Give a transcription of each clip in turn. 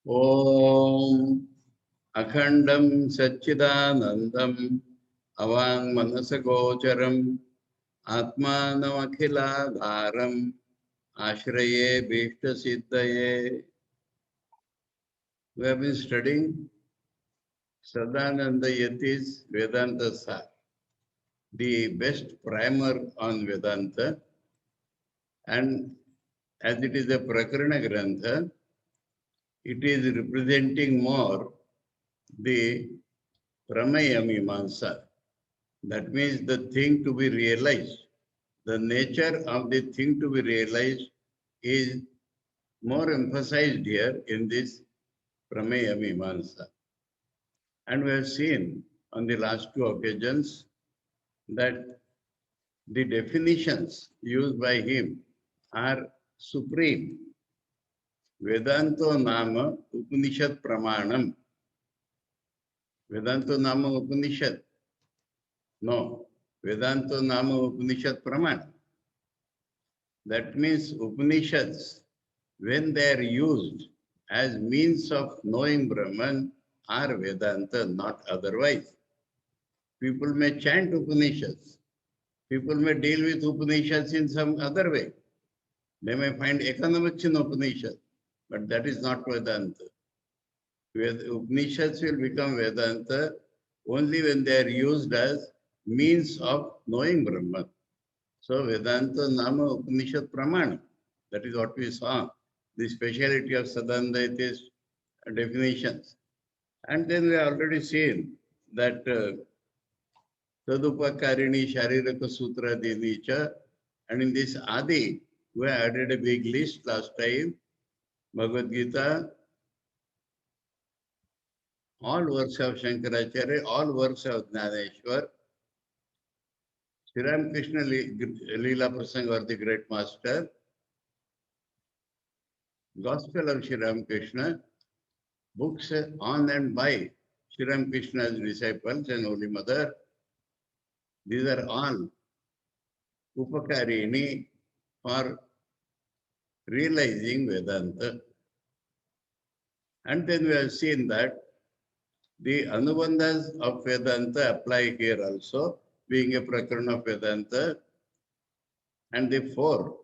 Om Akhandam Satchidanandam Avang Manasagocharam Atmanavakhila Ashraye Bhishta Siddhaye. We have been studying Sadananda Yati's Vedanta Sar, the best primer on Vedanta, and as it is a Prakarana Grantha, it is representing more the Pramaya Mimamsa. That means the thing to be realized. The nature of the thing to be realized is more emphasized here in this Pramaya Mimamsa. And we have seen on the last two occasions that the definitions used by him are supreme. Vedanto Nama Upanishad Pramanam. Vedanto Nama Upanishad. No. Vedanto Nama Upanishad Pramanam. That means Upanishads, when they are used as means of knowing Brahman, are Vedanta, not otherwise. People may chant Upanishads. People may deal with Upanishads in some other way. They may find economics in Upanishad, but that is not Vedanta. Upanishads will become Vedanta only when they are used as means of knowing Brahman. So Vedanta Nama Upanishad Pramana. That is what we saw. The speciality of Sadananda definitions. And then we have already seen that Tadupakarini Shariraka Sutra Dinicha, and in this Adi, we added a big list last time. Bhagavad Gita, all works of Shankaracharya, all works of Jnaneshwar, Sri Ramakrishna Leela Prasanga or the Great Master, Gospel of Sri Ramakrishna, books on and by Sri Ramakrishna's disciples and Holy Mother. These are all Upakarini for realizing Vedanta. And then we have seen that the Anubandhas of Vedanta apply here also, being a Prakarana of Vedanta, and the four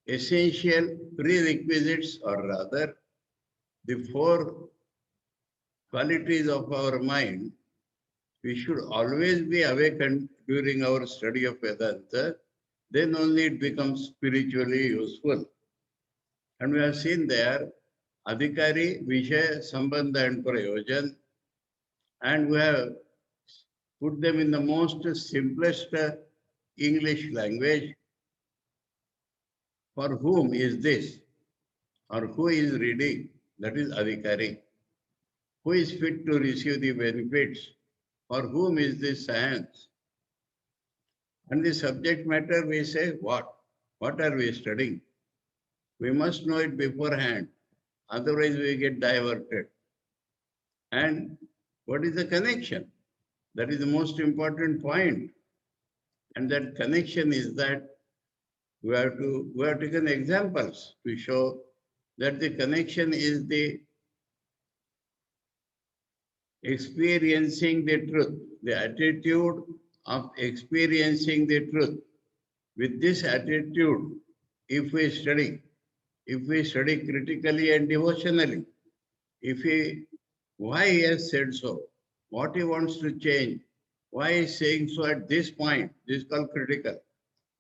essential prerequisites, or rather, the four qualities of our mind, we should always be awakened during our study of Vedanta, then only it becomes spiritually useful. And we have seen there Adhikari, Vishaya, Sambandha and Prayojan, and we have put them in the most simplest English language. For whom is this? Or who is reading? That is Adhikari. Who is fit to receive the benefits? For whom is this science? And the subject matter, we say what? What are we studying? We must know it beforehand. Otherwise, we get diverted. And what is the connection? That is the most important point. And that connection is that we have taken examples to show that the connection is the experiencing the truth, the attitude of experiencing the truth. With this attitude, if we study critically and devotionally, why he has said so, what he wants to change, why he is saying so at this point, this is called critical.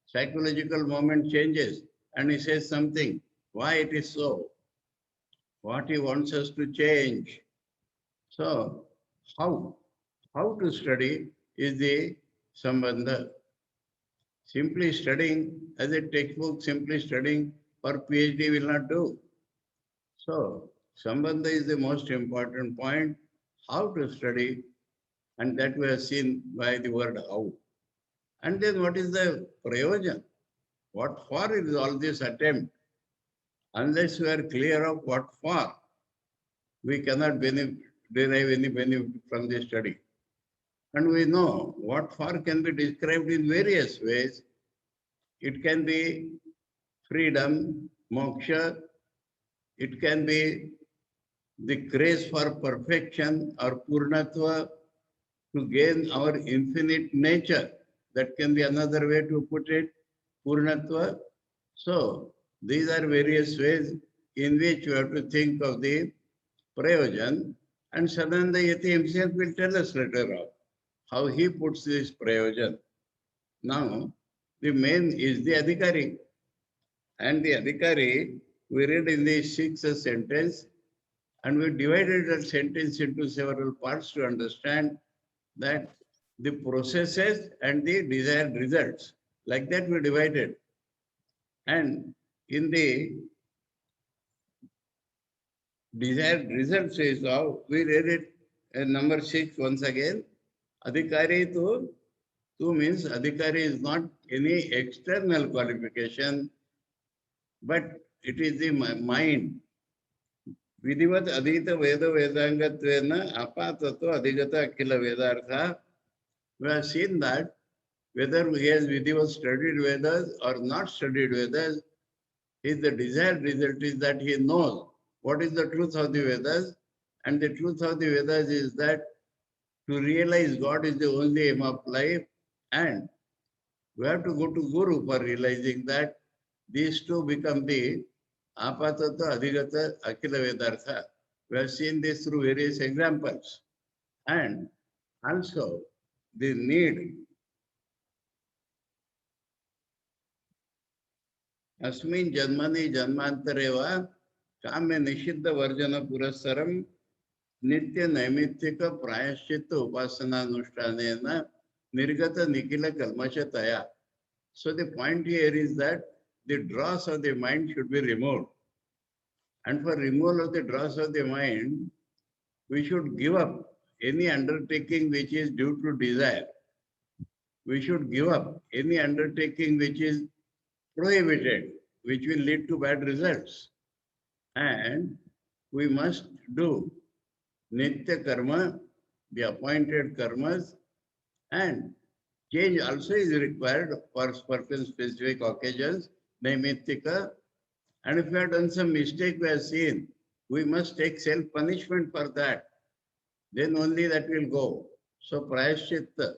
Psychological moment changes and he says something, why it is so, what he wants us to change. So, how to study is the Sambandha. Simply studying as a textbook, simply studying for PhD will not do. So, Sambandha is the most important point, how to study, and that we have seen by the word how. And then what is the prayojan? What for is all this attempt? Unless we are clear of what for, we cannot derive any benefit from the study. And we know what for can be described in various ways. It can be freedom, moksha, it can be the grace for perfection or purnatva to gain our infinite nature. That can be another way to put it, purnatva. So these are various ways in which you have to think of the prayojan, and Sadananda Yati himself will tell us later on how he puts this prayojan. Now, the main is the adhikari. And the adhikari, we read in the sixth sentence, and we divided that sentence into several parts to understand that the processes and the desired results. Like that we divided. And in the desired results is how we read it number 6 once again. Adhikari tu means adhikari is not any external qualification, but it is the mind. Vidhivat adhita veda vedangatvena apatato adhigata akila vedartha. We have seen that whether he has vidhivat studied Vedas or not studied Vedas, is the desired result is that he knows what is the truth of the Vedas, and the truth of the Vedas is that to realize God is the only aim of life, and we have to go to Guru for realizing that these two become the apatata, adhigata, akila vedartha. We have seen this through various examples. And also the need. Asmin janmani janmantare va kamya nishidha varjana purasaram nitya naimittika prayaschitta upasana anushtanena nirgata nikila kalmashataya. So the point here is that the dross of the mind should be removed. And for removal of the dross of the mind, we should give up any undertaking which is due to desire. We should give up any undertaking which is prohibited, which will lead to bad results. And we must do nitya karma, the appointed karmas, and change also is required for certain specific occasions, naimittika. And if we have done some mistake, we have seen, we must take self-punishment for that. Then only that will go. So prayaschitta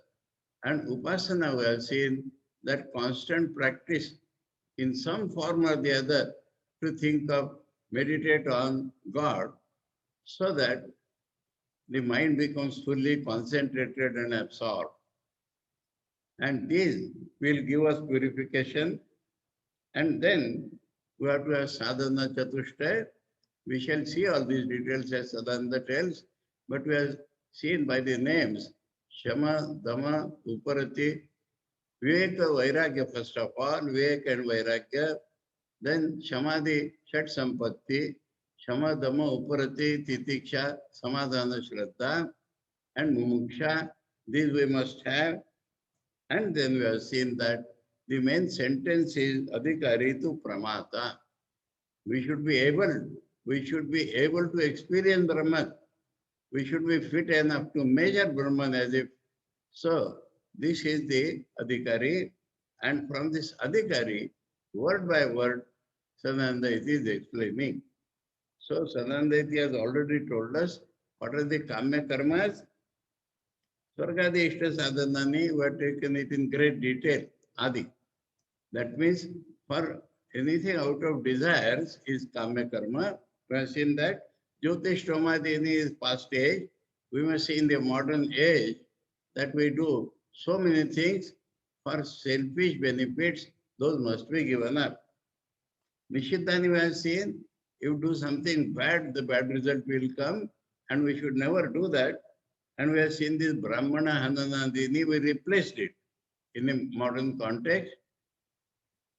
and upasana, we have seen that constant practice in some form or the other to think of, meditate on God so that the mind becomes fully concentrated and absorbed. And this will give us purification. And then we have to have sadhana chatushtaya. We shall see all these details as Sadananda tells, but we have seen by the names Shama, Dhamma, Uparati, Viveka, Vairagya first of all, Viveka and Vairagya, then Shamadhi, Shat Sampatti, Shama, Dhamma, Uparati, Titiksha, Samadhana, Shraddha, and Mumuksha. These we must have. And then we have seen that the main sentence is Adhikari tu Pramata. We should be able to experience Brahman. We should be fit enough to measure Brahman as if. So this is the Adhikari, and from this Adhikari, word by word, Sadananda is explaining. So Sadananda has already told us what are the Kamya Karmas. Swargadi Ishta Sadhanani, we have taken it in great detail, Adi. That means for anything out of desires is Kamya Karma. We have seen that Jyotish Tomadini is past age. We must see in the modern age that we do so many things for selfish benefits, those must be given up. Nishiddhani we have seen, if you do something bad, the bad result will come, and we should never do that. And we have seen this Brahmana Hananandini, we replaced it in a modern context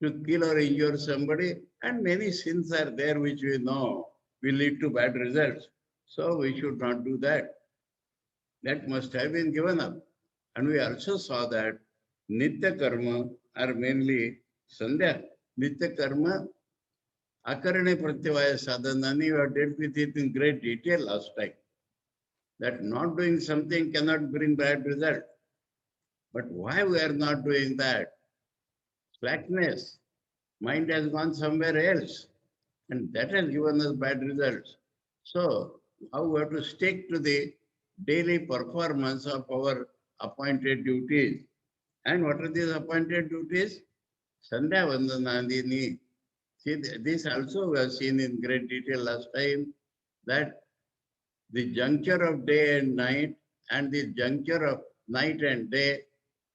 to kill or injure somebody, and many sins are there which we know will lead to bad results. So we should not do that. That must have been given up. And we also saw that Nitya Karma are mainly Sandhya. Nitya Karma, Akarane Pratyavaya Sadhanani, we have dealt with it in great detail last time. That not doing something cannot bring bad result. But why we are not doing that? Slackness. Mind has gone somewhere else, and that has given us bad results. So how we have to stick to the daily performance of our appointed duties. And what are these appointed duties? Sandhya Vandanadini. See, this also we have seen in great detail last time, that the juncture of day and night, and the juncture of night and day,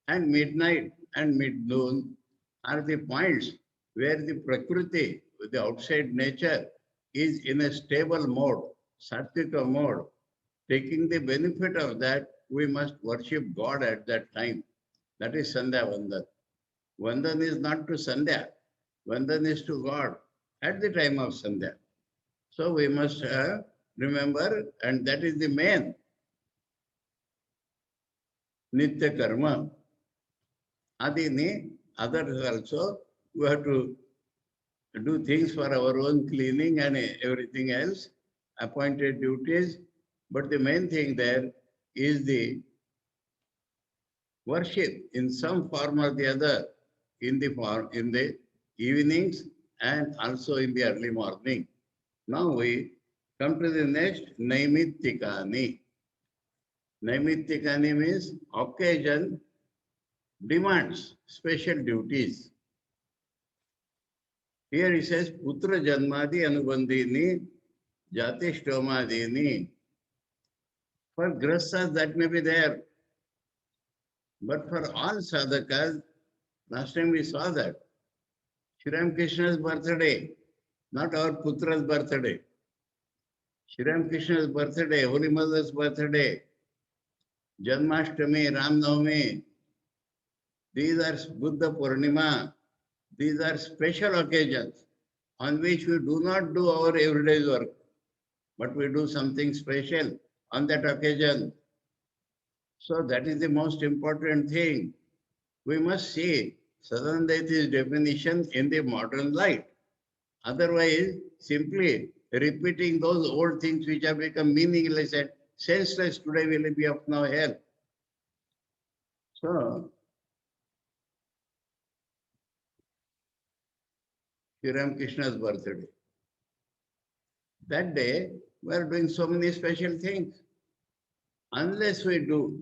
and midnight and mid-noon are the points where the Prakriti, the outside nature, is in a stable mode, Sattvika mode. Taking the benefit of that, we must worship God at that time. That is Sandhya Vandan. Vandan is not to Sandhya. Vandan is to God at the time of Sandhya. So we must remember, and that is the main Nitya Karma. Adini, others also, we have to do things for our own cleaning and everything else, appointed duties. But the main thing there is the worship in some form or the other in the evenings and also in the early morning. Now we come to the next Naimittikani. Naimittikani means occasion demands special duties. Here he says Putra Janmadi Anubandhini Jati Shtomadini. For grasas that may be there, but for all sadhakas, last time we saw that Shri Ram Krishna's birthday, not our Putra's birthday. Shri Ram Krishna's birthday, Holy Mother's birthday, Janmashtami, Ram Navami, these are Buddha Purnima, these are special occasions on which we do not do our everyday work, but we do something special on that occasion. So that is the most important thing. We must see Sadandaiti's definition in the modern light. Otherwise, simply repeating those old things which have become meaningless and senseless today will be of no help. So, Sri Ram Krishna's birthday. That day, we are doing so many special things. Unless we do,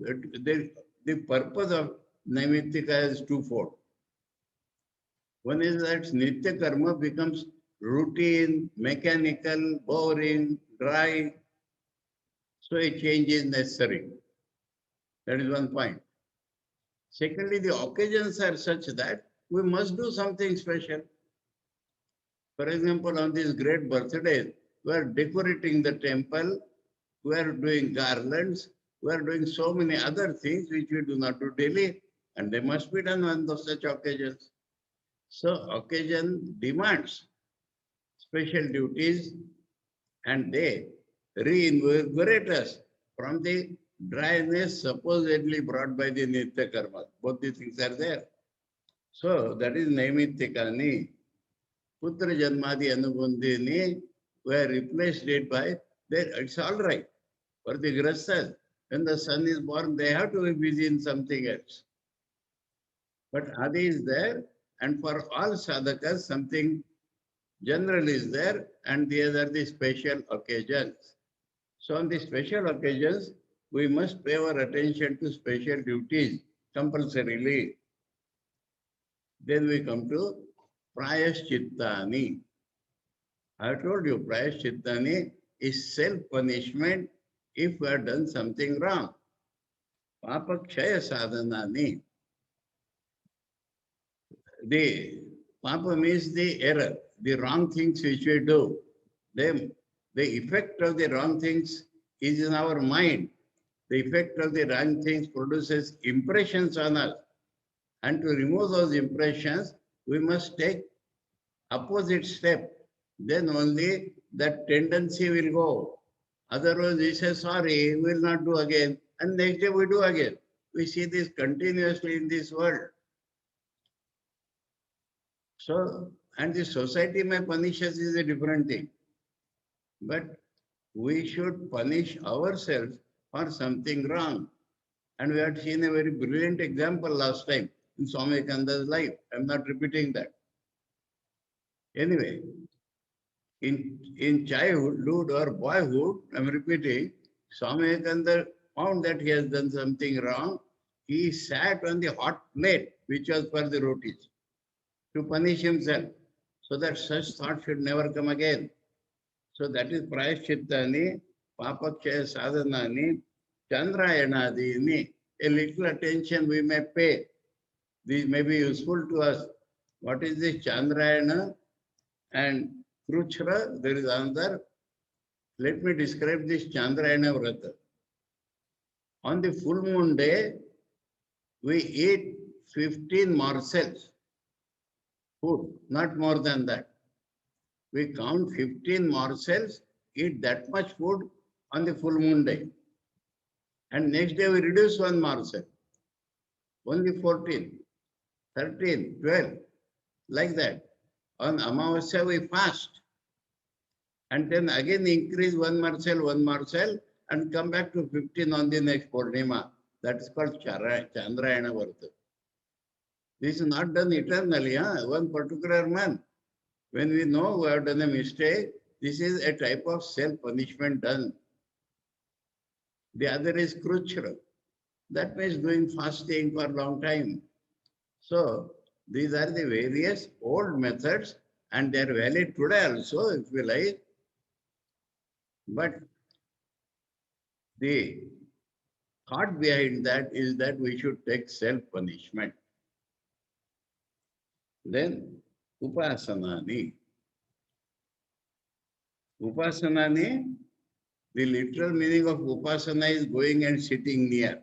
the purpose of Naimittika is twofold. One is that Nitya Karma becomes routine, mechanical, boring, dry. So a change is necessary. That is one point. Secondly, the occasions are such that we must do something special. For example, on this great birthday, we are decorating the temple, we are doing garlands, we are doing so many other things which we do not do daily, and they must be done on those such occasions. So occasion demands special duties, and they reinvigorate us from the dryness supposedly brought by the Nitya Karma. Both these things are there. So that is Naimittikani. Putra Janmadi Anubandhini, were replaced it by, it's all right. For the Grasthas, when the son is born, they have to be busy in something else. But Adi is there, and for all sadhakas, something general is there, and these are the special occasions. So on the special occasions, we must pay our attention to special duties compulsorily. Then we come to Prayaschittani. I told you, Prayaschittani is self-punishment if we have done something wrong. Papakshaya sadhanani. The papa means the error, the wrong things which we do. Then the effect of the wrong things is in our mind. The effect of the wrong things produces impressions on us. And to remove those impressions, we must take opposite step. Then only that tendency will go. Otherwise, we say, sorry, we will not do again. And next day we do again. We see this continuously in this world. So, and the society may punish us is a different thing. But we should punish ourselves for something wrong. And we had seen a very brilliant example last time in Swami Kanda's life. I'm not repeating that. Anyway, In childhood or boyhood, I'm repeating, Swami Vivekananda found that he has done something wrong. He sat on the hot plate, which was for the rotis, to punish himself, so that such thought should never come again. So that is Prayaschittani, Papakshaya Sadhanani, Chandrayanadini. A little attention we may pay. These may be useful to us. What is this Chandrayana and Kruchra? There is another. Let me describe this Chandrayana Vrata. On the full moon day, we eat 15 morsels food, not more than that. We count 15 morsels, eat that much food on the full moon day. And next day we reduce one morsel, only 14, 13, 12, like that. On Amavasya we fast. And then again increase one morsel, and come back to 15 on the next Purnima. That is called Chandrayana Varta. This is not done eternally, one particular month. When we know we have done a mistake, this is a type of self-punishment done. The other is Kruchra. That means doing fasting for a long time. So these are the various old methods, and they are valid today also, if you like. But the thought behind that is that we should take self-punishment. Then Upasanani. Upasanani, the literal meaning of Upasana is going and sitting near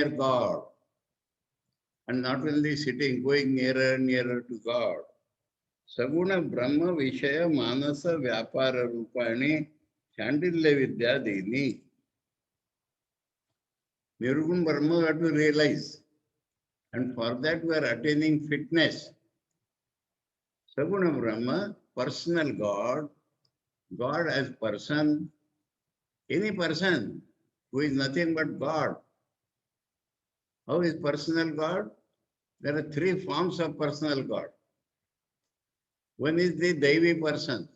God. And not only sitting, going nearer and nearer to God. Saguna Brahma Vishaya Manasa Vyapara Rupani Chandilya Vidya Dini. Nirgun Brahma we have to realize. And for that we are attaining fitness. Saguna Brahma, personal God, God as person, any person who is nothing but God. How is personal God? There are three forms of personal God. One is the Devi person,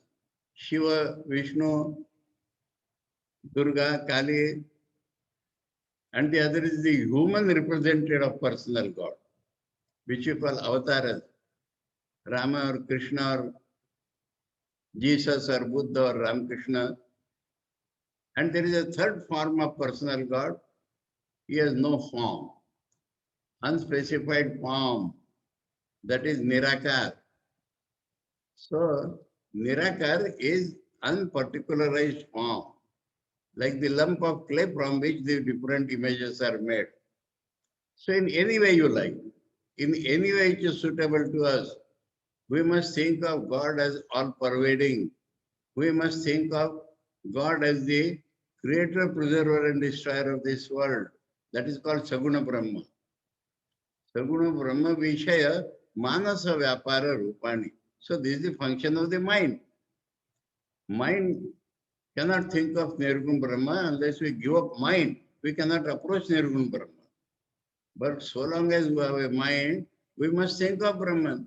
Shiva, Vishnu, Durga, Kali, and the other is the human representative of personal God, which you call avatars, Rama or Krishna or Jesus or Buddha or Ramakrishna. And there is a third form of personal God. He has no form, unspecified form, that is Nirakar. So, Nirakar is unparticularized form, like the lump of clay from which the different images are made. So, in any way you like, in any way it is suitable to us, we must think of God as all-pervading. We must think of God as the creator, preserver, and destroyer of this world. That is called Saguna Brahma. Saguna Brahma Vishaya Manasa Vyapara Rupani. So this is the function of the mind. Mind cannot think of Nirgun Brahma unless we give up mind. We cannot approach Nirgun Brahma. But so long as we have a mind, we must think of Brahman.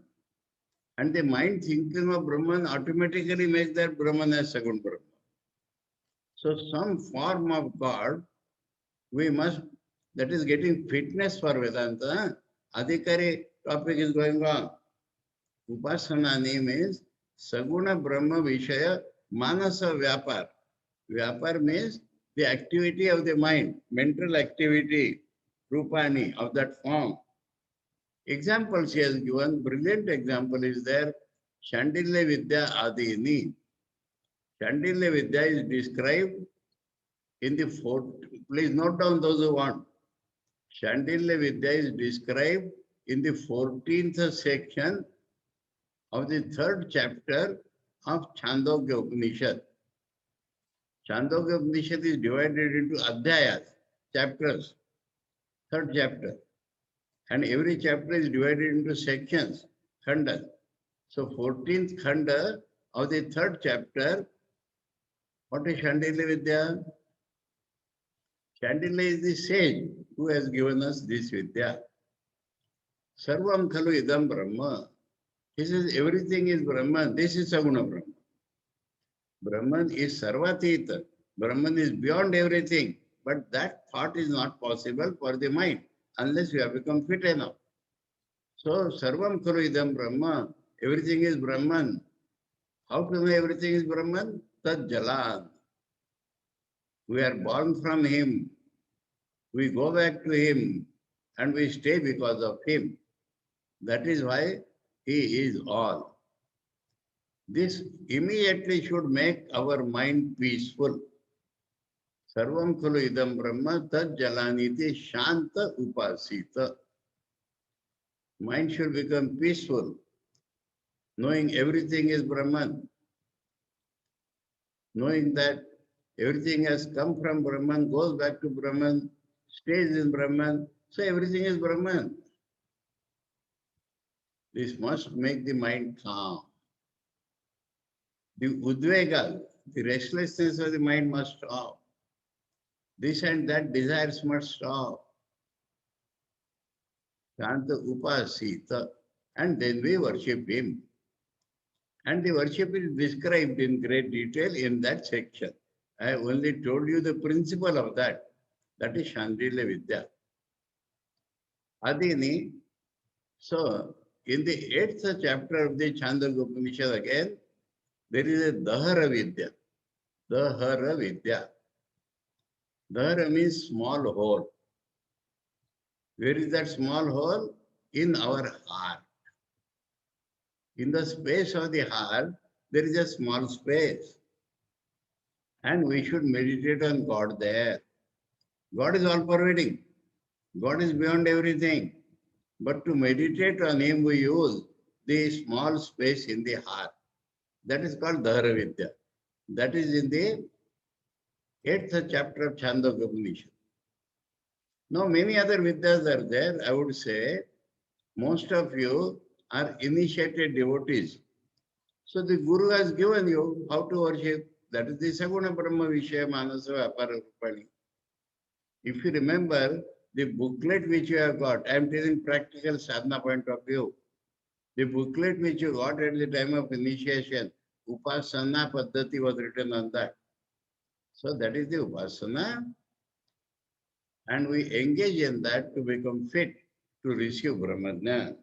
And the mind thinking of Brahman automatically makes that Brahman as Sagun Brahma. So some form of God, we must, that is getting fitness for Vedanta. Adhikari topic is going on. Upasana name is Saguna Brahma Vishaya Manasa Vyapar. Vyapar means the activity of the mind, mental activity, Rupani, of that form. Examples he has given, brilliant example is there, Chandilya Vidya Adini. Chandilya Vidya is described in the fourth, please note down those who want. Chandilya Vidya is described in the 14th section of the 3rd chapter of Chandogya Upanishad. Chandogya Upanishad is divided into adhyayas, chapters, 3rd chapter. And every chapter is divided into sections, khandas. So 14th khanda of the 3rd chapter, what is Chandilya Vidya? Chandilya is the sage who has given us this Vidya. Sarvam khalu idam brahma. He says everything is Brahman. This is Saguna Brahman. Brahman is Sarvatita. Brahman is beyond everything. But that thought is not possible for the mind unless you have become fit enough. So, Sarvam Khalu Idam Brahma. Everything is Brahman. How to know everything is Brahman? Tad Jalan. We are born from him. We go back to him and we stay because of him. That is why he is all. This immediately should make our mind peaceful. Sarvam Khulu Idam Brahma Tad Jalaniti Shanta Upasita. Mind should become peaceful, knowing everything is Brahman, knowing that everything has come from Brahman, goes back to Brahman, stays in Brahman, so everything is Brahman. This must make the mind calm. The udvega, the restlessness of the mind must stop. This and that desires must stop. Shanta Upasita. And then we worship him. And the worship is described in great detail in that section. I have only told you the principle of that. That is Shandila Vidya. Adini, so in the 8th chapter of the Chandogya Upanishad again, there is a Dahara Vidya. Dahara Vidya. Dahara means small hole. Where is that small hole? In our heart. In the space of the heart, there is a small space. And we should meditate on God there. God is all pervading. God is beyond everything. But to meditate on him, we use the small space in the heart. That is called Dahara Vidya. That is in the 8th chapter of Chandogya Upanishad. Now, many other Vidyas are there. I would say most of you are initiated devotees. So the Guru has given you how to worship. That is the Saguna Brahma Vishaya Manasa Vyapara Rupani. If you remember the booklet which you have got, I am telling practical sadhana point of view. The booklet which you got at the time of initiation, Upasana Paddhati was written on that. So that is the Upasana. And we engage in that to become fit to receive Brahmajnana.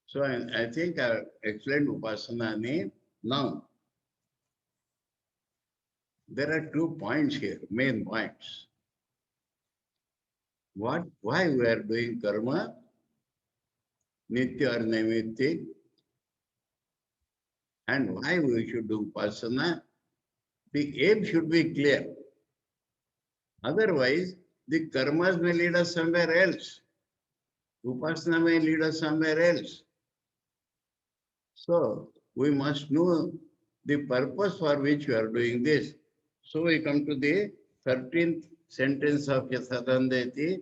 So I think I explained Upasana name. Now, there are 2 points here, main points. Why we are doing karma, Nitya or Naimitya, and why we should do Upasana. The aim should be clear. Otherwise, the karmas may lead us somewhere else. Upasana may lead us somewhere else. So, we must know the purpose for which we are doing this. So, we come to the 13th sentence of Yathadandeti,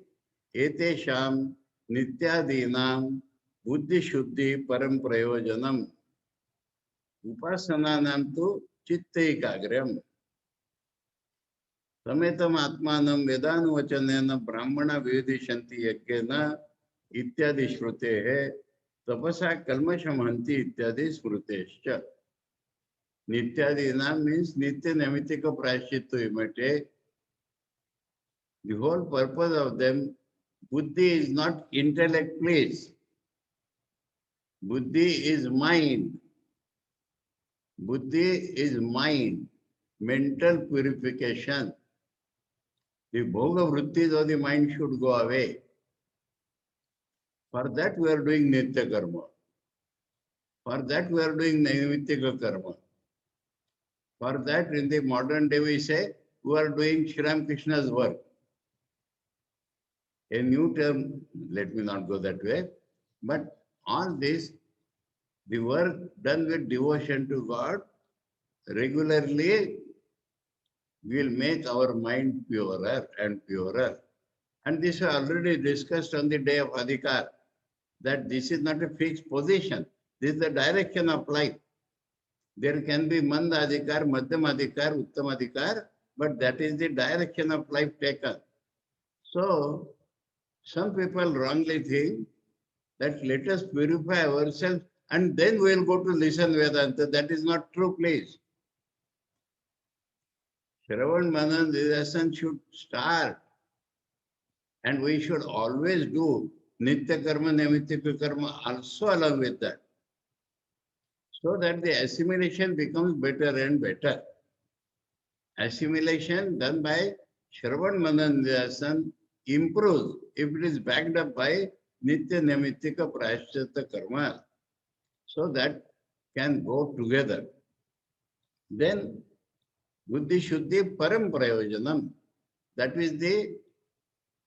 Etesham Nityadinam Buddhi Shuddhi Param Prayojanam Upasananam tu Chitta Ekagram Sametam Atmanam Vedanuvachanena Brahmana Vedishanti Yajnana Ityadi Shrutehe Tapasa Kalmashamhanti Ityadi Smrutescha. Nityadinam means Nitya Namitika Prashchit to imitate. The whole purpose of them, Buddhi is not intellect, please. Buddhi is mind. Buddhi is mind, mental purification. The bhoga vrittis of the mind should go away. For that we are doing nitya karma. For that we are doing naimittika karma. For that in the modern day we say we are doing Shri Ram Krishna's work. A new term, let me not go that way, but all this, the work done with devotion to God regularly will make our mind purer and purer. And this I already discussed on the day of Adhikar, that this is not a fixed position. This is the direction of life. There can be Manda Adhikar, Madhyam Adhikar, Uttam Adhikar, but that is the direction of life taken. So, some people wrongly think that let us purify ourselves and then we'll go to listen Vedanta. That is not true, please. Shravan Manan Nidasan should start, and we should always do Nitya Karma, Naimitya Karma also along with that, so that the assimilation becomes better and better. Assimilation done by Shravan Manan Nidasan improves if it is backed up by Nitya Naimitya Prayaschitta Karma. So that can go together. Then Buddhi Shuddhi Param Prayojanam. That is the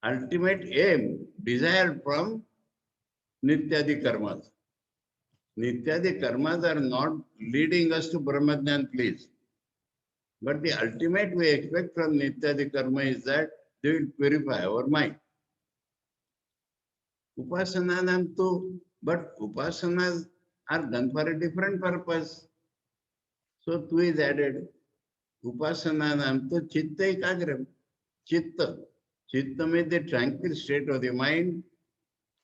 ultimate aim desired from Nityadi Karmas. Nityadi Karmas are not leading us to Brahmajnan, please. But the ultimate we expect from Nityadi Karma is that they will purify our mind. Upasananam too, but upasanas are done for a different purpose. So two is added. Upasananam to chitta ekagram. Chitta. Chitta means the tranquil state of the mind,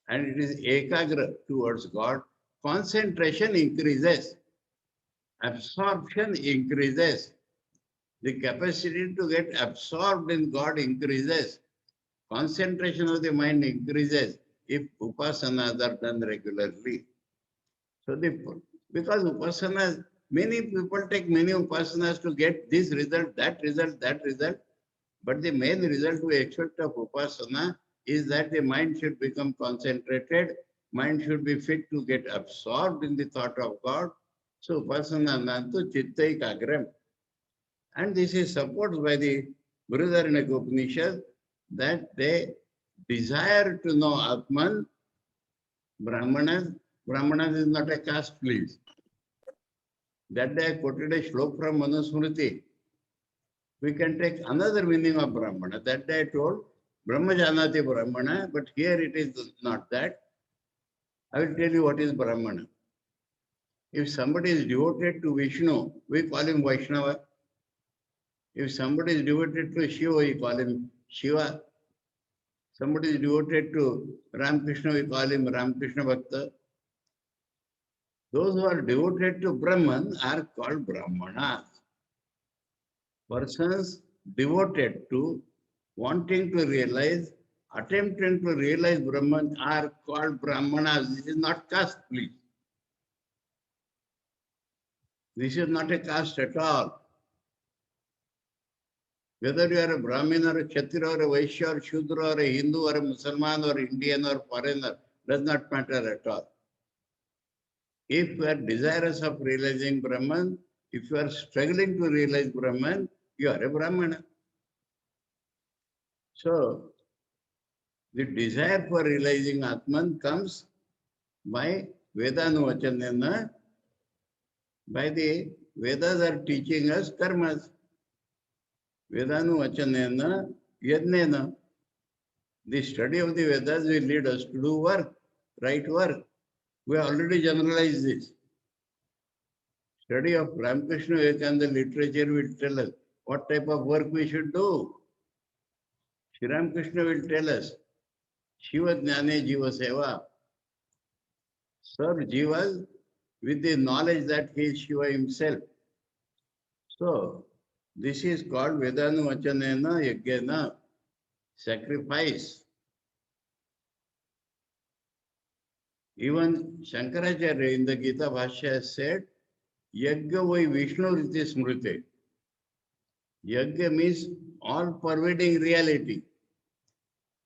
and it is ekagra towards God. Concentration increases. Absorption increases. The capacity to get absorbed in God increases. Concentration of the mind increases if upasanas are done regularly. So because upasanas, many people take many upasanas to get this result, that result, that result. But the main result we expect of upasana is that the mind should become concentrated, mind should be fit to get absorbed in the thought of God. So upasana nantu chitta ekagram. And this is supported by the Brihadaranyaka Upanishad that they desire to know Atman. Brahmanas. Brahmanas is not a caste, please. That day I quoted a shlok from Manusmriti. We can take another meaning of Brahmana. That day I told Brahmajanati Brahmana, but here it is not that. I will tell you what is Brahmana. If somebody is devoted to Vishnu, we call him Vaishnava. If somebody is devoted to Shiva, we call him Shiva. Somebody is devoted to Ramakrishna, we call him Ramakrishna Bhakta. Those who are devoted to Brahman are called Brahmanas. Persons devoted to wanting to realize, attempting to realize Brahman are called Brahmanas. This is not caste, please. This is not a caste at all. Whether you are a Brahmin or a Kshatriya or a Vaishya or Shudra or a Hindu or a Muslim or Indian or foreigner, does not matter at all. If you are desirous of realizing Brahman, if you are struggling to realize Brahman, you are a Brahmana. So, the desire for realizing Atman comes by Vedanuvachanena, by the Vedas are teaching us karmas. Vedanuvachanena, yadnena. The study of the Vedas will lead us to do work, right work. We already generalized this. Study of Ramakrishna Vivekananda literature will tell us what type of work we should do. Sri Ramakrishna will tell us, Shiva Jnane Jiva Seva. Serve Jivas with the knowledge that he is Shiva himself. So, this is called Vedanuvachanena Yajnana, sacrifice. Even Shankaracharya in the Gita Bhashya said, Yajna vai Vishnu riti smriti. Yajna means all-pervading reality.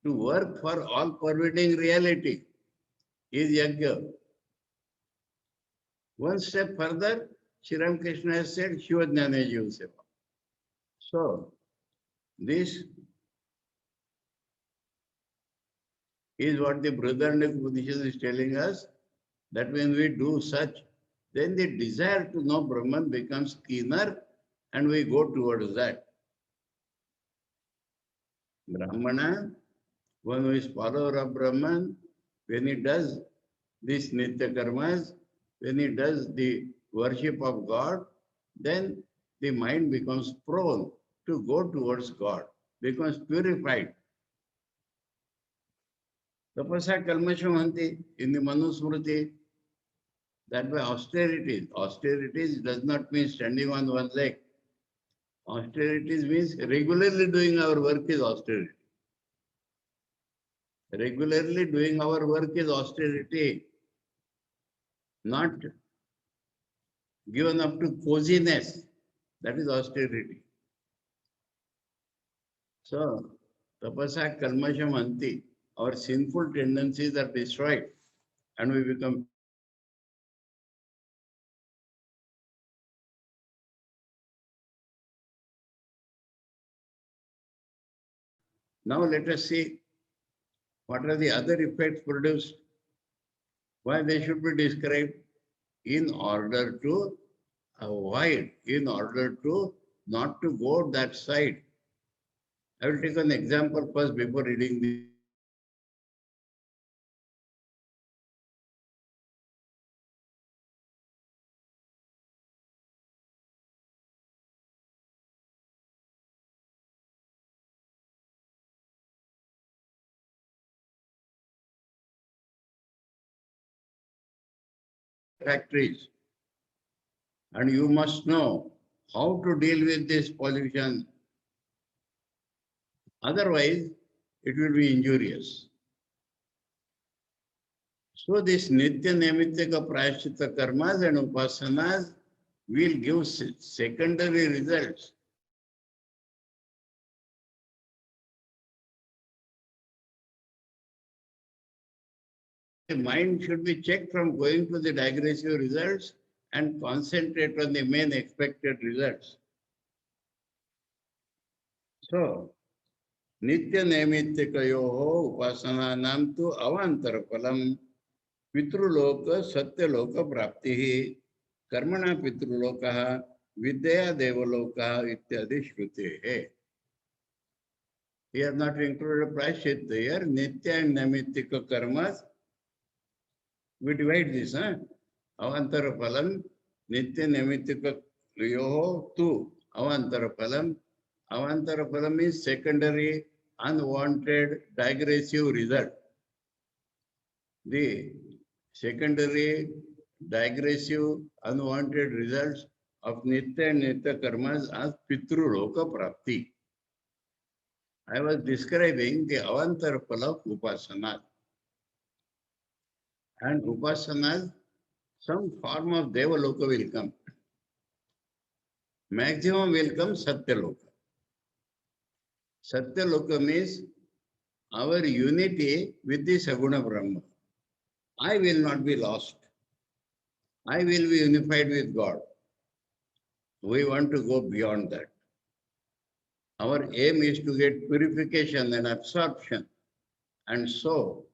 To work for all-pervading reality is yajna. One step further, Sri Ramakrishna has said, Shiva Jnana Jiva Seva. So, this is what the Brihadaranyaka Upanishad is telling us, that when we do such, then the desire to know Brahman becomes keener and we go towards that. Brahmana, one who is follower of Brahman, when he does these Nitya Karmas, when he does the worship of God, then the mind becomes prone to go towards God, becomes purified. Tapasya kalmashamanti in the Manusmriti. That way austerities. Austerities does not mean standing on one leg. Austerities means regularly doing our work is austerity. Regularly doing our work is austerity. Not given up to coziness. That is austerity. So, tapasya kalmasham anti. Our sinful tendencies are destroyed and we become. Now let us see what are the other effects produced, why they should be described in order to avoid, in order to not to go that side. I will take an example first before reading the. Factories. And you must know how to deal with this pollution. Otherwise, it will be injurious. So this Nitya Naimittika Prayaschitta Karmas and Upasanas will give secondary results. The mind should be checked from going to the digressive results and concentrate on the main expected results. So, Nitya Naimitikayoho Upasananam tu Avantarapalam Pitruloka Satyaloka Praptihi Karmana Pitrulokaha Vidya Devalokaha Ityadi Shrutehe. He has not included Prayaschitta here. Nitya and Naimittika karmas. We divide this. Avantara Palam, Nitya Naimittika Yoho tu Avantara Palam. Avantara Palam is secondary, unwanted, digressive result. The secondary, digressive, unwanted results of Nitya and Nitya karmas as Pitruloka Prapti. I was describing the Avantara Pala of Upasana. And Upasana, some form of Devaloka will come. Maximum will come Satyaloka. Satyaloka means our unity with the Saguna Brahma. I will not be lost. I will be unified with God. We want to go beyond that. Our aim is to get purification and absorption. And so,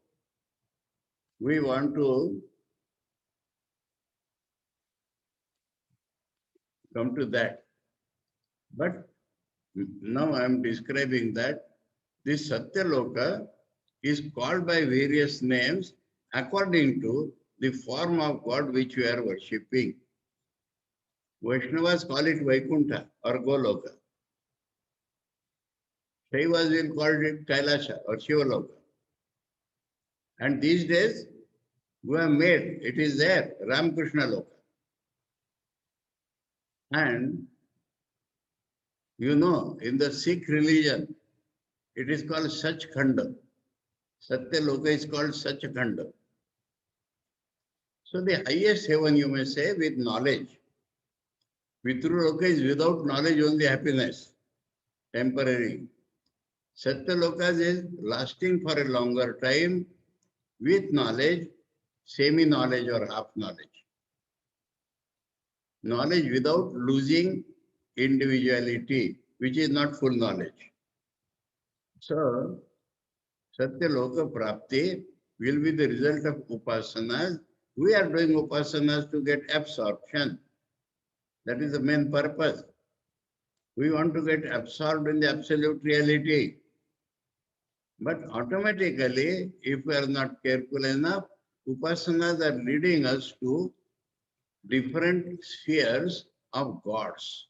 we want to come to that. But now I am describing that this Satyaloka is called by various names according to the form of God which we are worshipping. Vaishnavas call it Vaikuntha or Goloka. Shaivas will call it Kailasha or Shivaloka. And these days, we have made, it is there, Ramakrishna Loka. And you know, in the Sikh religion, it is called Sachkhanda. Satyaloka is called Sachkhanda. So the highest heaven, you may say, with knowledge. Pitruloka is without knowledge, only happiness, temporary. Satyaloka is lasting for a longer time with knowledge, semi-knowledge or half knowledge. Knowledge without losing individuality, which is not full knowledge. So, Satyaloka Prapti will be the result of Upasanas. We are doing Upasanas to get absorption. That is the main purpose. We want to get absorbed in the absolute reality. But automatically, if we are not careful enough, Upasanas are leading us to different spheres of gods.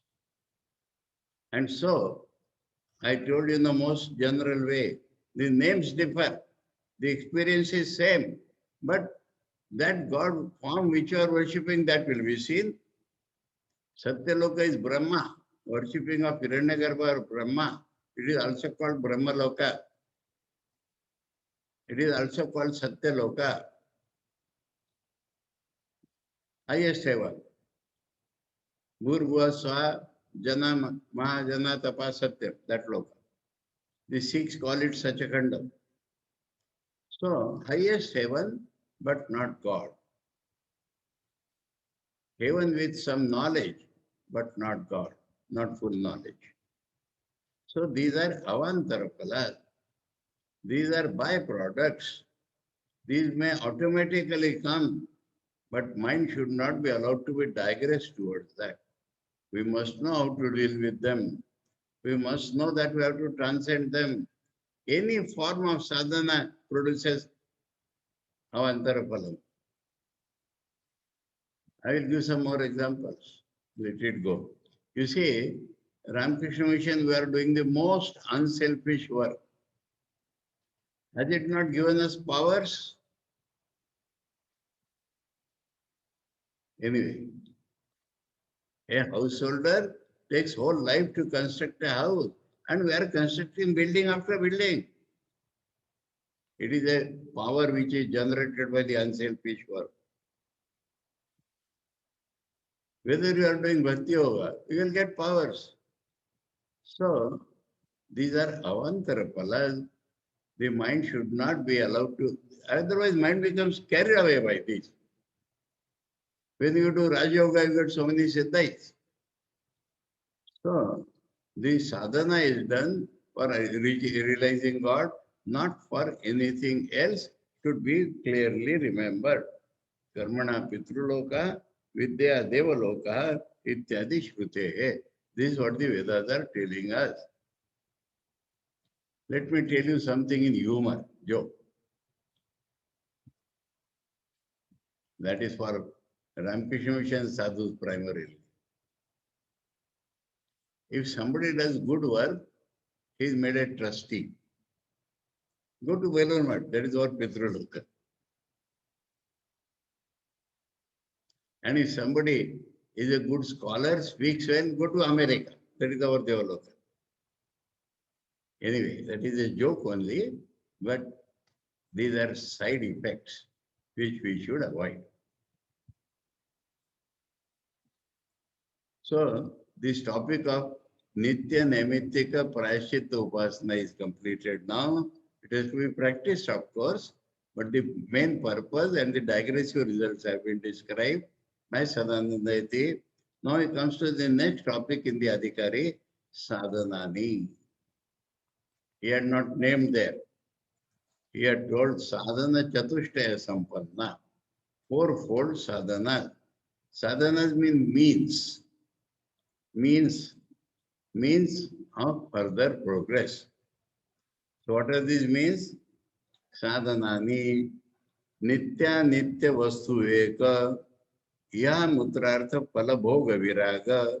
And so, I told you in the most general way, the names differ. The experience is same, but that God form which you are worshipping, that will be seen. Satyaloka is Brahma, worshipping of Hiranyagarbha or Brahma. It is also called Brahmaloka. It is also called Satyaloka, highest heaven. Bhurva Swa Jana Mahajana Tapa Satya, that loka. The Sikhs call it Sachakanda. So, highest heaven, but not God. Heaven with some knowledge, but not God, not full knowledge. So, these are avantarapalas. These are byproducts. These may automatically come, but mind should not be allowed to be digressed towards that. We must know how to deal with them. We must know that we have to transcend them. Any form of sadhana produces avantarapalam. I will give some more examples. Let it go. You see, Ramakrishna Mission, we are doing the most unselfish work. Has it not given us powers? Anyway, a householder takes whole life to construct a house, and we are constructing building after building. It is a power which is generated by the unselfish work. Whether you are doing bhakti yoga, you will get powers. So, these are avantarapalas. The mind should not be allowed to, otherwise mind becomes carried away by this. When you do Raja Yoga, you get so many siddhais. So, the sadhana is done for realizing God, not for anything else, should be clearly remembered. Karmana Pitruloka, Vidya Devaloka, Ityadi Shrutehe. This is what the Vedas are telling us. Let me tell you something in humor, joke. That is for Ramakrishna Mission sadhus primarily. If somebody does good work, he is made a trustee. Go to Belur Math, that is our Pitraloka. And if somebody is a good scholar, speaks well, go to America, that is our Devaloka. Anyway, that is a joke only, but these are side effects which we should avoid. So, this topic of Nitya Naimittika Prayaschitta Upasana is completed now. It has to be practiced, of course, but the main purpose and the digressive results have been described by Sadanandayati. Now it comes to the next topic in the Adhikari, Sadhanani. He had not named there. He had told Sadhana Chatushtaya Sampanna, fourfold sadhana. Sadhanas means of further progress. So what are these means? Sadhanani, Nitya Nitya Vastu Eka, Ya Mutrartha Palabhoga Viraga,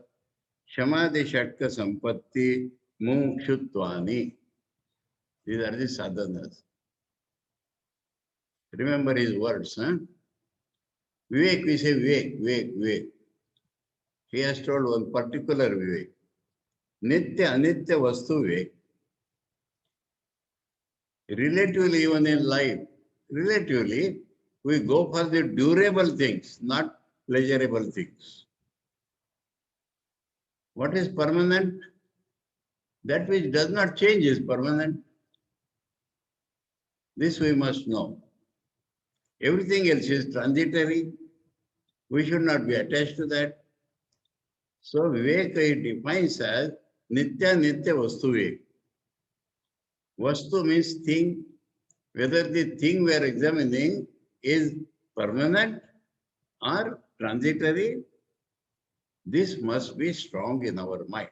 Shamadhi Shatka Sampatti, Mukshutvani. These are the sadhanas. Remember his words, huh? Vivek, we say Vivek. He has told one particular Vivek. Nitya Anitya Vastu Vivek. Relatively, even in life, relatively, we go for the durable things, not pleasurable things. What is permanent? That which does not change is permanent. This we must know. Everything else is transitory. We should not be attached to that. So Viveka defines as Nitya Nitya Vastu Vivek. Vastu means thing. Whether the thing we are examining is permanent or transitory, this must be strong in our mind.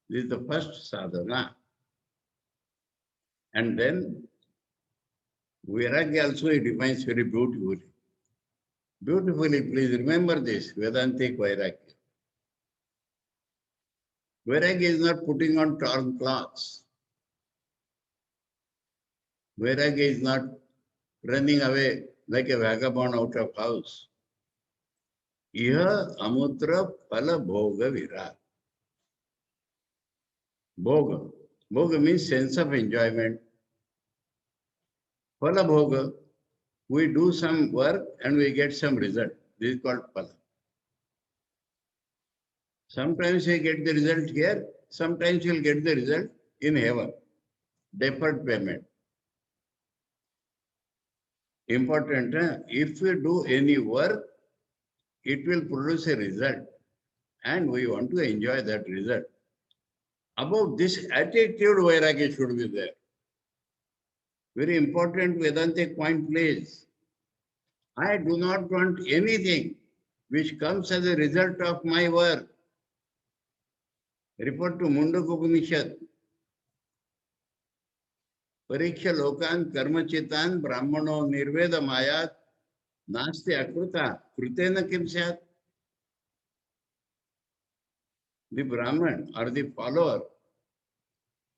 This is the first sadhana. And then Vairagya also he defines very beautifully. Beautifully, please remember this, Vedantic Vairagya. Vairagya is not putting on torn clothes. Vairagya is not running away like a vagabond out of house. Iha amutra phala bhoga vira. Bhoga. Bhoga means sense of enjoyment. Phala bhoga. We do some work and we get some result. This is called phala. Sometimes we get the result here, sometimes you'll get the result in heaven. Deferred payment. Important, if we do any work, it will produce a result and we want to enjoy that result. About this attitude, Vairagya should be there. Very important Vedantic point, please. I do not want anything which comes as a result of my work. Refer to Mundaka Upanishad. Pariksha lokan karmachitan brahmano nirveda mayat nasti akruta krutena kim syat. The Brahman or the follower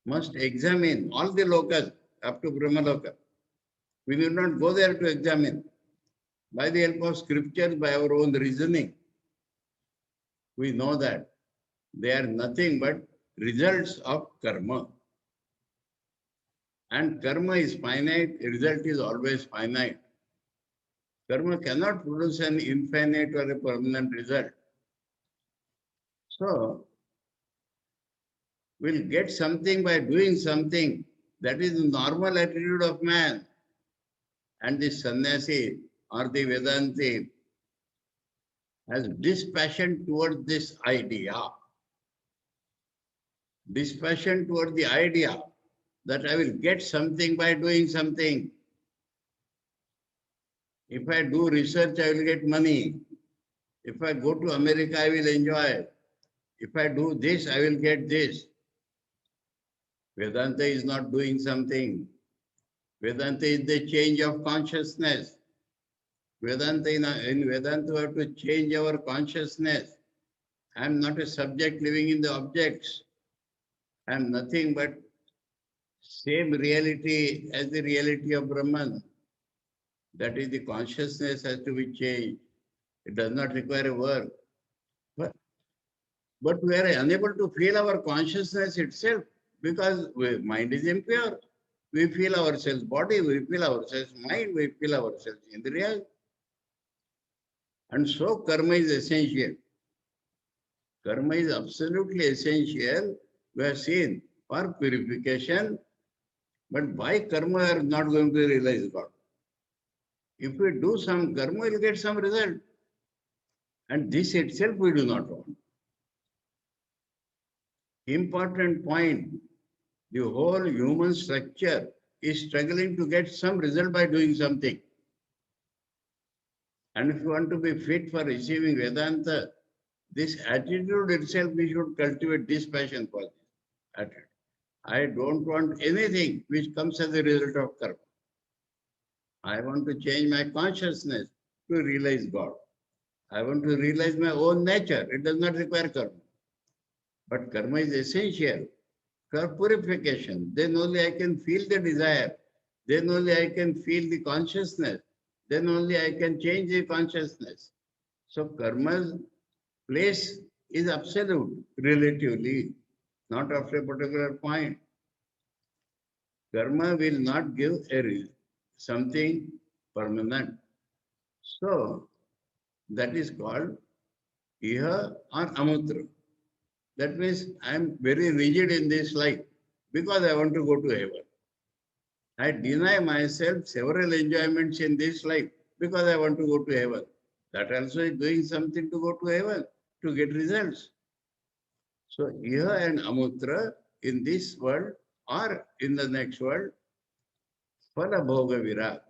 must examine all the lokas up to Brahmaloka. We will not go there to examine. By the help of scriptures, by our own reasoning, we know that they are nothing but results of karma. And karma is finite, result is always finite. Karma cannot produce an infinite or a permanent result. So, we'll get something by doing something. That is the normal attitude of man. And the sannyasi or the Vedanti has dispassion towards this idea. Dispassion toward the idea that I will get something by doing something. If I do research, I will get money. If I go to America, I will enjoy. If I do this, I will get this. Vedanta is not doing something. Vedanta is the change of consciousness. Vedanta in Vedanta, we have to change our consciousness. I am not a subject living in the objects. I am nothing but same reality as the reality of Brahman. That is, the consciousness has to be changed. It does not require a work. But we are unable to feel our consciousness itself because mind is impure. We feel ourselves body, we feel ourselves mind, we feel ourselves indriya. And so karma is essential. Karma is absolutely essential. We have seen for purification, but by karma we are not going to realize God. If we do some karma, we will get some result. And this itself we do not want. Important point, the whole human structure is struggling to get some result by doing something. And if you want to be fit for receiving Vedanta, this attitude itself, we should cultivate this passion for this attitude. I don't want anything which comes as a result of karma. I want to change my consciousness to realize God. I want to realize my own nature. It does not require karma. But karma is essential for purification. Then only I can feel the desire. Then only I can feel the consciousness. Then only I can change the consciousness. So karma's place is absolute, relatively, not after a particular point. Karma will not give something permanent. So that is called iha or amutra. That means I am very rigid in this life because I want to go to heaven. I deny myself several enjoyments in this life because I want to go to heaven. That also is doing something to go to heaven, to get results. So iha and amutra in this world or in the next world, phala bhoga vira.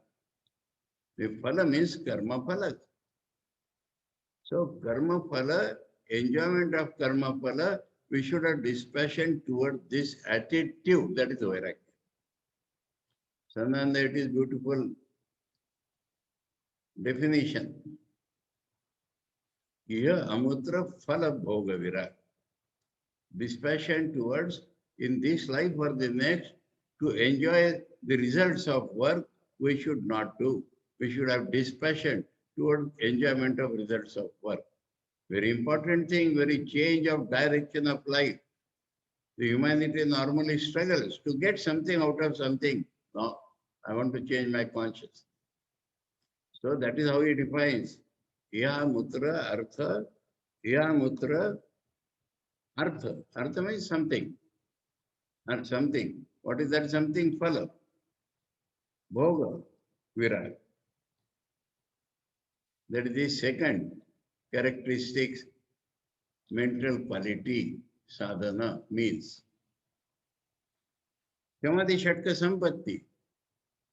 The phala means karma phala. So karma phala, enjoyment of karma phala, we should have dispassion toward this attitude, that is vairagya. Sananda, it is beautiful definition. Here, amutra phala bhoga vira. Dispassion towards in this life or the next to enjoy the results of work we should not do. We should have dispassion toward enjoyment of results of work. Very important thing, very change of direction of life. The humanity normally struggles to get something out of something. No, I want to change my conscience. So that is how he defines. Iha mutra artha, iha mutra artha. Artha means something, or something. What is that something? Phala, bhoga, virat. That is the second characteristics, mental quality, sadhana means. Samadhi Shatka Sampatti.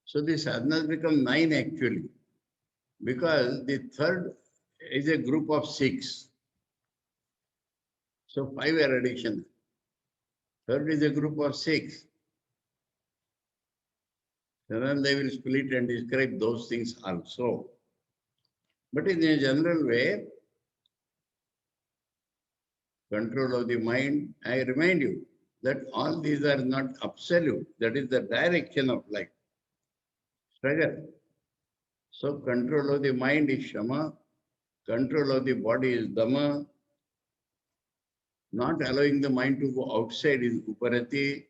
So the sadhanas become 9 actually, because the third is a group of 6. So 5 are addition. Third is a group of 6. Then they will split and describe those things also. But in a general way, control of the mind, I remind you that all these are not absolute. That is the direction of life. Struggle. So control of the mind is Shama, control of the body is Dhamma, not allowing the mind to go outside is Uparati,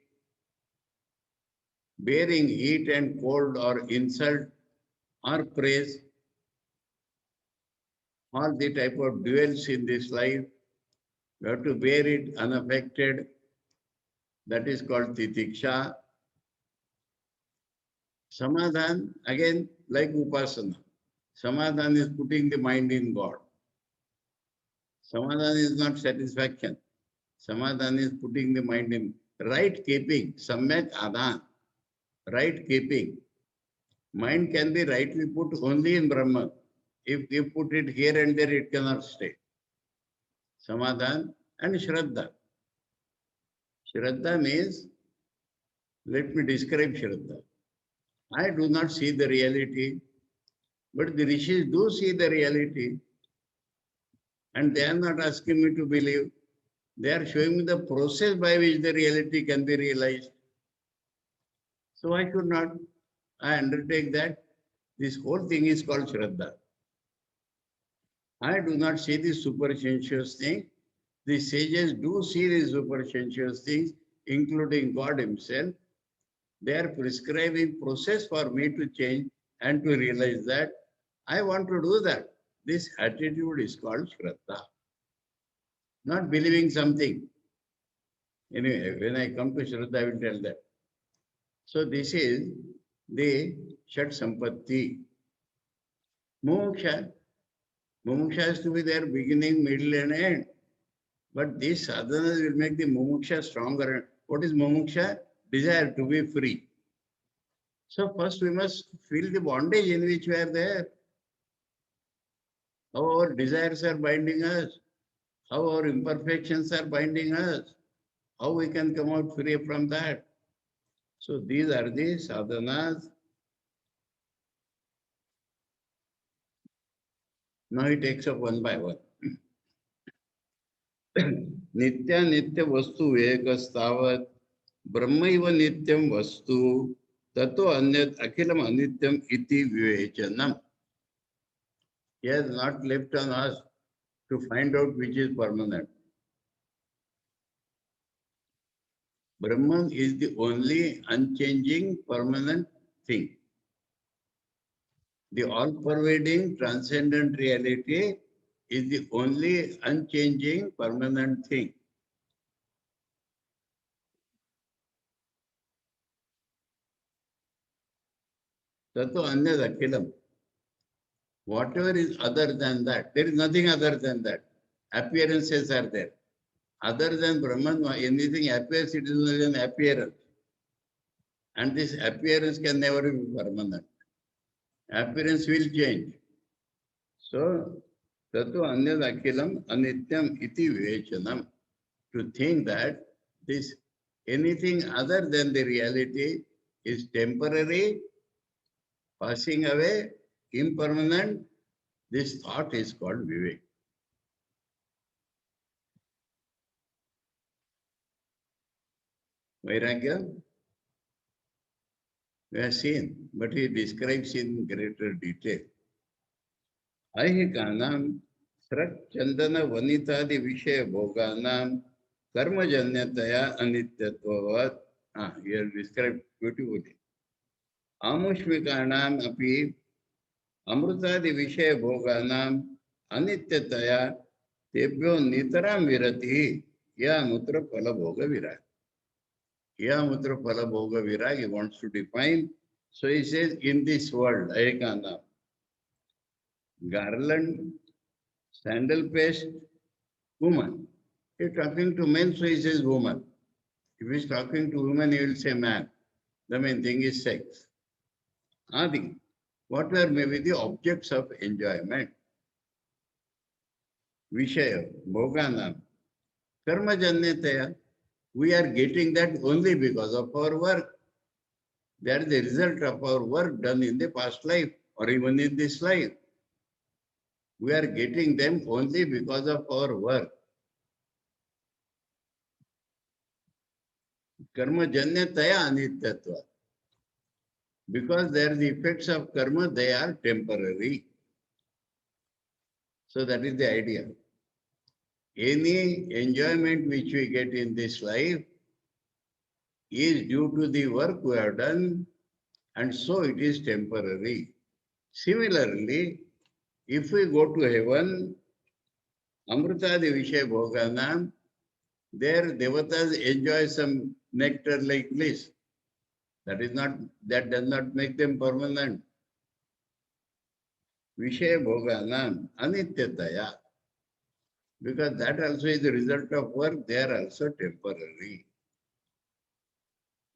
bearing heat and cold or insult or praise, all the type of duels in this life, you have to bear it unaffected. That is called Titiksha. Samadhan, again, like Upasana. Samadhan is putting the mind in God. Samadhan is not satisfaction. Samadhan is putting the mind in right keeping, samyak adhan, right keeping. Mind can be rightly put only in Brahman. If you put it here and there, it cannot stay. Samadhan and Shraddha. Shraddha means, let me describe Shraddha. I do not see the reality, but the rishis do see the reality. And they are not asking me to believe. They are showing me the process by which the reality can be realized. So I should not. I undertake that. This whole thing is called Shraddha. I do not see the supersensuous thing. The sages do see the supersensuous things, including God Himself. They are prescribing process for me to change and to realize that I want to do that. This attitude is called Shraddha. Not believing something. Anyway, when I come to Shraddha, I will tell that. So this is the Shat Sampatti. Mumuksha. Mumuksha has to be there beginning, middle and end. But these sadhanas will make the mumuksha stronger. What is mumuksha? Desire to be free. So first we must feel the bondage in which we are there. How our desires are binding us. How our imperfections are binding us. How we can come out free from that. So these are the sadhanas. Now he takes up one by one. नित्य नित्य वस्तु एकस्तावत् ब्रह्मैव नित्यं वस्तु ततो अन्यत् अखिलम अनित्यम इति विवेचनम. He has not left on us to find out which is permanent. Brahman is the only unchanging permanent thing. The all-pervading transcendent reality is the only unchanging permanent thing. Tato anyad akhilam. Whatever is other than that, there is nothing other than that. Appearances are there. Other than Brahman, anything appears, it is only an appearance. And this appearance can never be permanent. Appearance will change. So, Tato anyad akhilam anityam iti vivechanam. To think that this anything other than the reality is temporary, passing away, impermanent, this thought is called Vivek. Vairagya. We have seen, but he describes in greater detail. Aihikanam Srak Chandana Vanitadi Vishaya Bhoganam Karmajanyataya Anityatvavat. Here described beautifully. Amushmikanam api Amrutadi Vishaya Bhoganam Anityataya Tebhyo Nitaram Virati Ya Mutra Phala Bhoga Virag. Ya Mutra Phala Bhoga Virag, he wants to define. So he says, in this world, Aihikanam, garland, sandal paste, woman. He's talking to men, so he says woman. If he's talking to women, he will say man. The main thing is sex. Adi. What were maybe the objects of enjoyment? Vishaya, Bhoganam, Karma Janyataya. We are getting that only because of our work. They are the result of our work done in the past life or even in this life. We are getting them only because of our work. Karma Janyataya Anityatva. Because they are the effects of karma, they are temporary. So that is the idea. Any enjoyment which we get in this life is due to the work we have done, and so it is temporary. Similarly, if we go to heaven, Amrutadi Vishaya Bhoganam, there devatas enjoy some nectar like bliss. That does not make them permanent. Vishaya Bhoganam Anityataya. Because that also is the result of work, they are also temporary.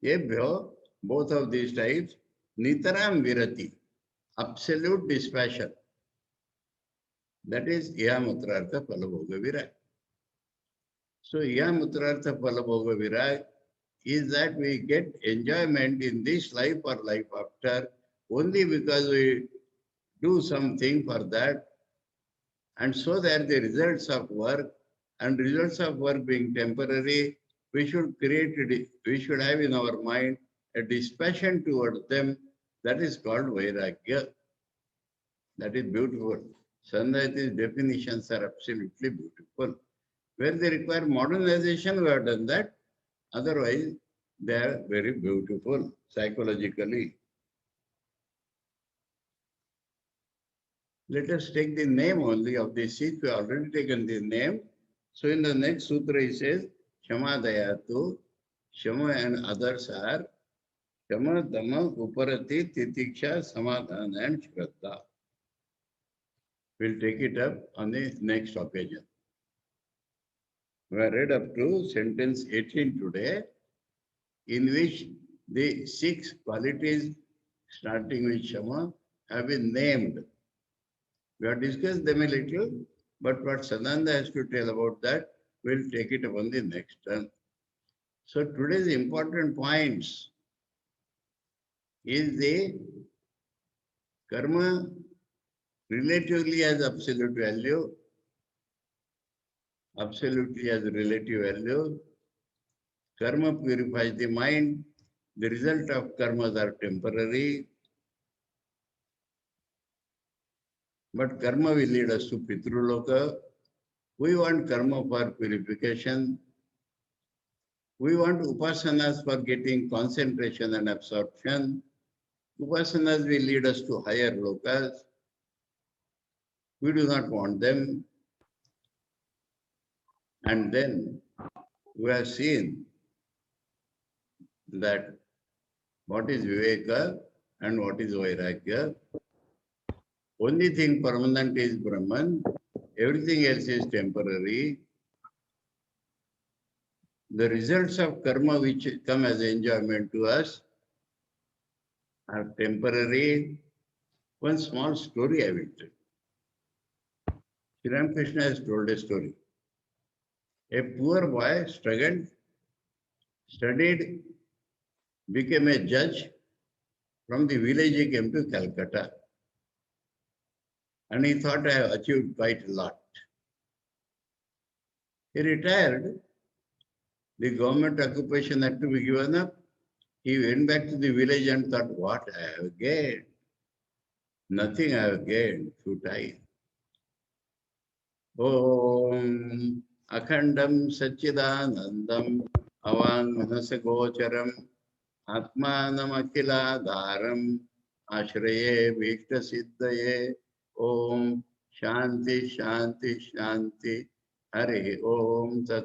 Ebhyo, both of these types, Nitaram Virati, absolute dispassion. That is Ihamutrartha Phalabhoga Virag. So Ihamutrartha Phalabhoga Virag is that we get enjoyment in this life or life after only because we do something for that, and so they are the results of work, and results of work being temporary, we should we should have in our mind a dispassion towards them. That is called Vairagya. That is beautiful. Sandhati's definitions are absolutely beautiful. Where they require modernization, we have done that. Otherwise, they are very beautiful psychologically. Let us take the name only of the seat. We have already taken the name. So in the next sutra, he says, Shama Dayatu, Shama and others are Shama, Dhamma, Uparati, Titiksha, Samadhana and Shraddha. We'll take it up on the next occasion. We have read up to sentence 18 today, in which the 6 qualities starting with Shama have been named. We have discussed them a little, but what Sananda has to tell about that, we'll take it up on the next turn. So today's important points is the karma relatively as absolute value, absolutely as relative value. Karma purifies the mind. The result of karmas are temporary. But karma will lead us to Pitruloka. We want karma for purification. We want upasanas for getting concentration and absorption. Upasanas will lead us to higher lokas. We do not want them. And then we have seen that what is Viveka and what is Vairagya. Only thing permanent is Brahman. Everything else is temporary. The results of karma which come as enjoyment to us are temporary. One small story I will tell. Sri Ramakrishna has told a story. A poor boy struggled, studied, became a judge. From the village he came to Calcutta. And he thought, I have achieved quite a lot. He retired. The government occupation had to be given up. He went back to the village and thought, what I have gained? Nothing I have gained, futile. Om Akhandam Satchidanandam Avang Manasagocharam Atmanam Akhiladharam Ashraye Vikta Siddhaye Om Shanti Shanti Shanti Hari Om Tat